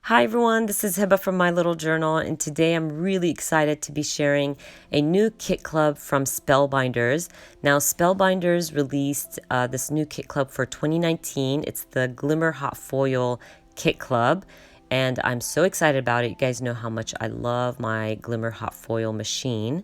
Hi everyone, this is Hiba from My Little Journal, and today I'm really excited to be sharing a new kit club from Spellbinders. Now, Spellbinders released this new kit club for 2019. It's the Glimmer Hot Foil Kit Club, and I'm so excited about it. You guys know how much I love my Glimmer Hot Foil machine.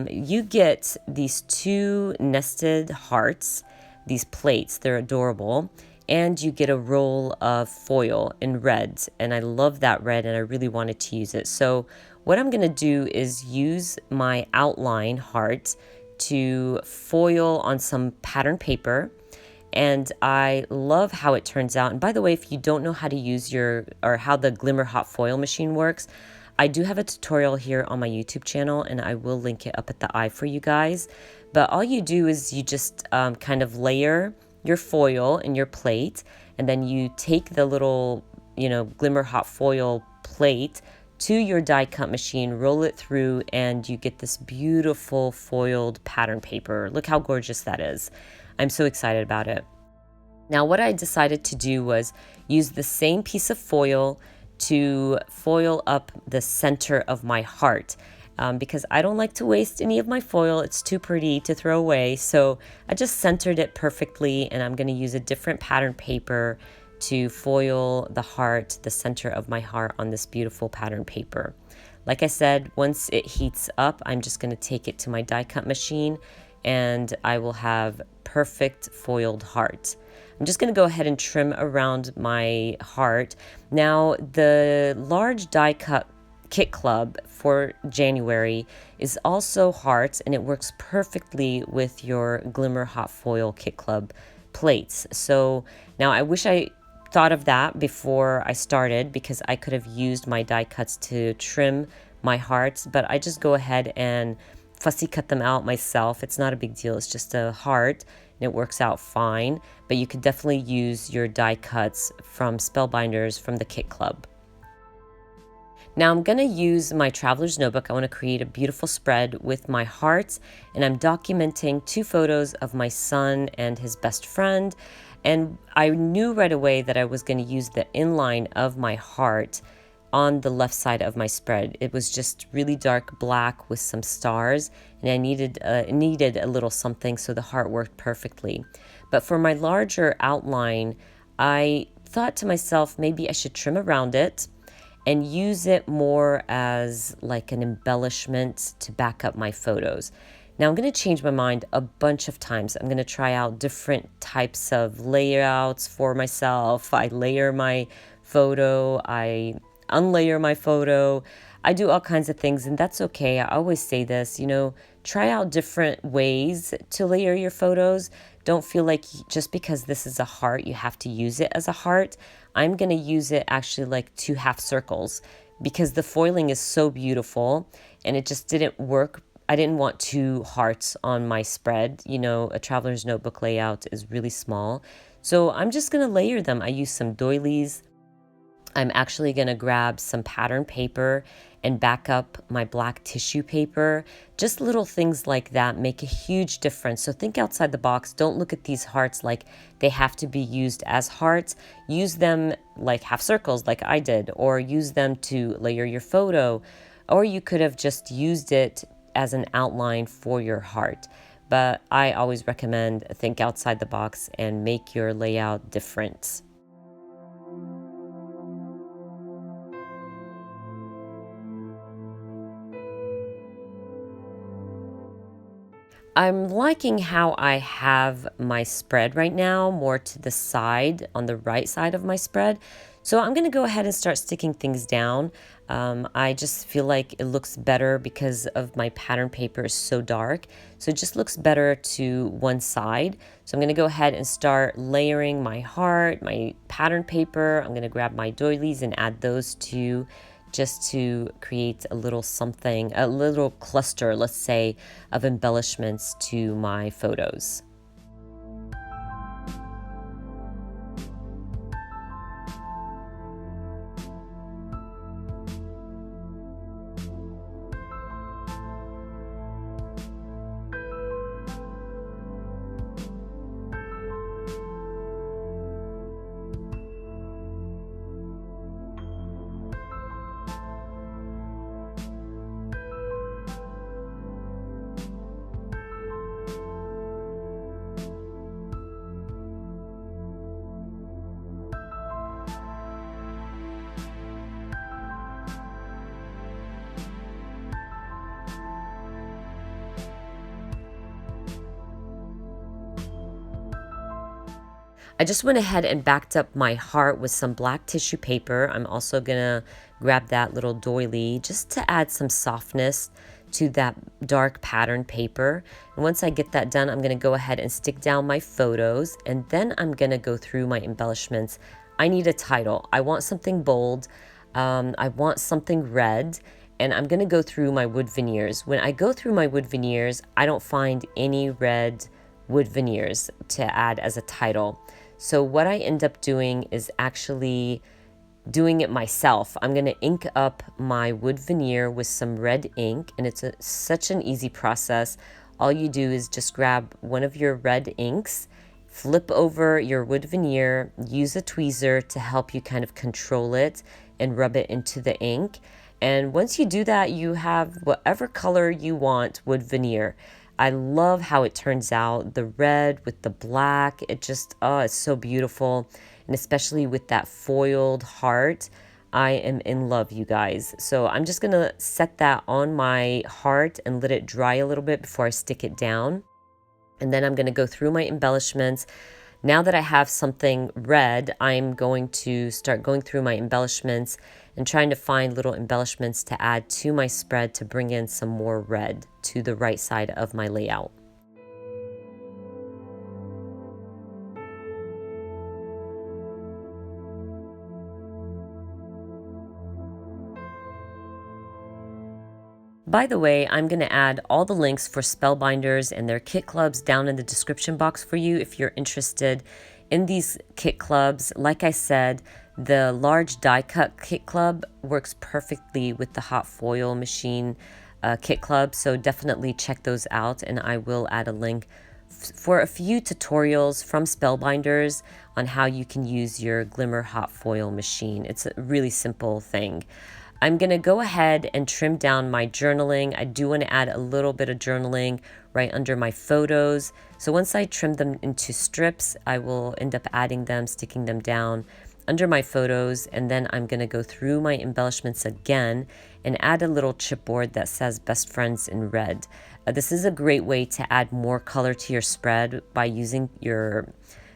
You get these two nested hearts, these plates, they're adorable. And you get a roll of foil in red, and I love that red and I really wanted to use it. So what I'm gonna do is use my outline heart to foil on some pattern paper, and I love how it turns out. And by the way, if you don't know how to use how the Glimmer Hot Foil machine works, I do have a tutorial here on my YouTube channel, and I will link it up at the eye for you guys. But all you do is you just kind of layer your foil in your plate, and then you take the little, Glimmer Hot Foil plate to your die cut machine, roll it through, and you get this beautiful foiled pattern paper. Look how gorgeous that is. I'm so excited about it. Now, what I decided to do was use the same piece of foil to foil up the center of my heart. Because I don't like to waste any of my foil. It's too pretty to throw away. So I just centered it perfectly, and I'm going to use a different pattern paper to foil the heart, the center of my heart on this beautiful pattern paper. Like I said, once it heats up, I'm just going to take it to my die cut machine, and I will have perfect foiled heart. I'm just going to go ahead and trim around my heart. Now, the large die cut kit club for January is also hearts, and it works perfectly with your Glimmer Hot Foil kit club plates. So now I wish I thought of that before I started, because I could have used my die cuts to trim my hearts, but I just go ahead and fussy cut them out myself. It's not a big deal. It's just a heart and it works out fine, but you could definitely use your die cuts from Spellbinders from the kit club. Now I'm going to use my traveler's notebook. I want to create a beautiful spread with my hearts, and I'm documenting 2 photos of my son and his best friend. And I knew right away that I was going to use the inline of my heart on the left side of my spread. It was just really dark black with some stars, and I needed a little something, so the heart worked perfectly. But for my larger outline, I thought to myself, maybe I should trim around it and use it more as like an embellishment to back up my photos. Now I'm going to change my mind a bunch of times. I'm going to try out different types of layouts for myself. I layer my photo, I unlayer my photo, I do all kinds of things, and that's okay. I always say this, try out different ways to layer your photos. Don't feel like just because this is a heart, you have to use it as a heart. I'm going to use it actually like 2 half circles, because the foiling is so beautiful and it just didn't work. I didn't want 2 hearts on my spread. A traveler's notebook layout is really small. So I'm just going to layer them. I use some doilies. I'm actually going to grab some pattern paper and back up my black tissue paper. Just little things like that make a huge difference. So think outside the box. Don't look at these hearts like they have to be used as hearts. Use them like half circles like I did, or use them to layer your photo, or you could have just used it as an outline for your heart. But I always recommend think outside the box and make your layout different. I'm liking how I have my spread right now, more to the side, on the right side of my spread. So I'm going to go ahead and start sticking things down. I just feel like it looks better because of my pattern paper is so dark. So it just looks better to one side. So I'm going to go ahead and start layering my heart, my pattern paper. I'm going to grab my doilies and add those two, just to create a little something, a little cluster, let's say, of embellishments to my photos. I just went ahead and backed up my heart with some black tissue paper. I'm also gonna grab that little doily just to add some softness to that dark pattern paper. And once I get that done, I'm gonna go ahead and stick down my photos, and then I'm gonna go through my embellishments. I need a title. I want something bold. I want something red, and I'm gonna go through my wood veneers. When I go through my wood veneers, I don't find any red wood veneers to add as a title. So what I end up doing is actually doing it myself. I'm going to ink up my wood veneer with some red ink, and it's such an easy process. All you do is just grab one of your red inks, flip over your wood veneer, use a tweezer to help you kind of control it and rub it into the ink. And once you do that, you have whatever color you want wood veneer. I love how it turns out, the red with the black. It just, oh, it's so beautiful. And especially with that foiled heart, I am in love, you guys. So I'm just gonna set that on my heart and let it dry a little bit before I stick it down. And then I'm gonna go through my embellishments. Now that I have something red, I'm going to start going through my embellishments and trying to find little embellishments to add to my spread to bring in some more red to the right side of my layout. By the way, I'm going to add all the links for Spellbinders and their kit clubs down in the description box for you if you're interested in these kit clubs. Like I said, the large die cut kit club works perfectly with the hot foil machine kit club, so definitely check those out, and I will add a link for a few tutorials from Spellbinders on how you can use your Glimmer hot foil machine. It's a really simple thing. I'm going to go ahead and trim down my journaling. I do want to add a little bit of journaling right under my photos. So once I trim them into strips, I will end up adding them, sticking them down under my photos, and then I'm going to go through my embellishments again and add a little chipboard that says Best Friends in red. This is a great way to add more color to your spread by using your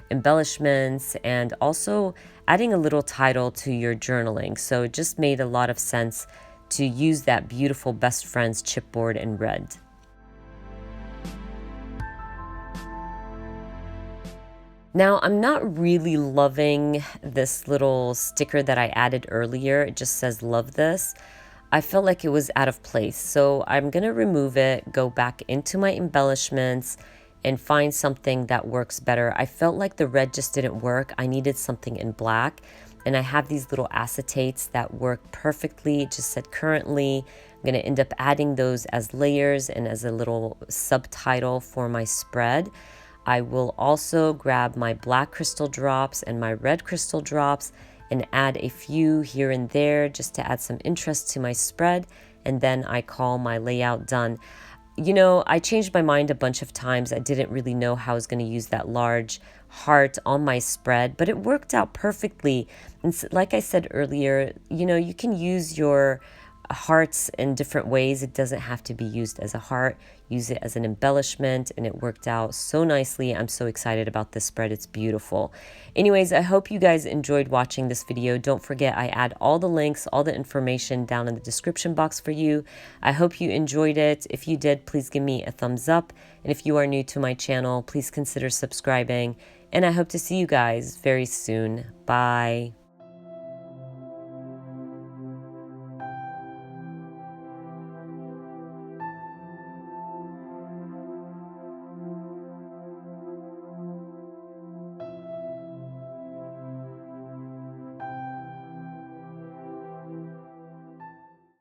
embellishments and also adding a little title to your journaling. So it just made a lot of sense to use that beautiful Best Friends chipboard in red. Now, I'm not really loving this little sticker that I added earlier. It just says love this. I felt like it was out of place. So I'm going to remove it, go back into my embellishments, and find something that works better. I felt like the red just didn't work. I needed something in black, and I have these little acetates that work perfectly. It just said currently. I'm going to end up adding those as layers and as a little subtitle for my spread. I will also grab my black crystal drops and my red crystal drops and add a few here and there just to add some interest to my spread, and then I call my layout done. You know, I changed my mind a bunch of times. I didn't really know how I was going to use that large heart on my spread, but it worked out perfectly. And like I said earlier, you know, you can use your hearts in different ways. It doesn't have to be used as a heart. Use it as an embellishment, and it worked out so nicely. I'm so excited about this spread. It's beautiful. Anyways, I hope you guys enjoyed watching this video. Don't forget, I add all the links, all the information down in the description box for you. I hope you enjoyed it. If you did, please give me a thumbs up. And if you are new to my channel, please consider subscribing. And I hope to see you guys very soon. Bye.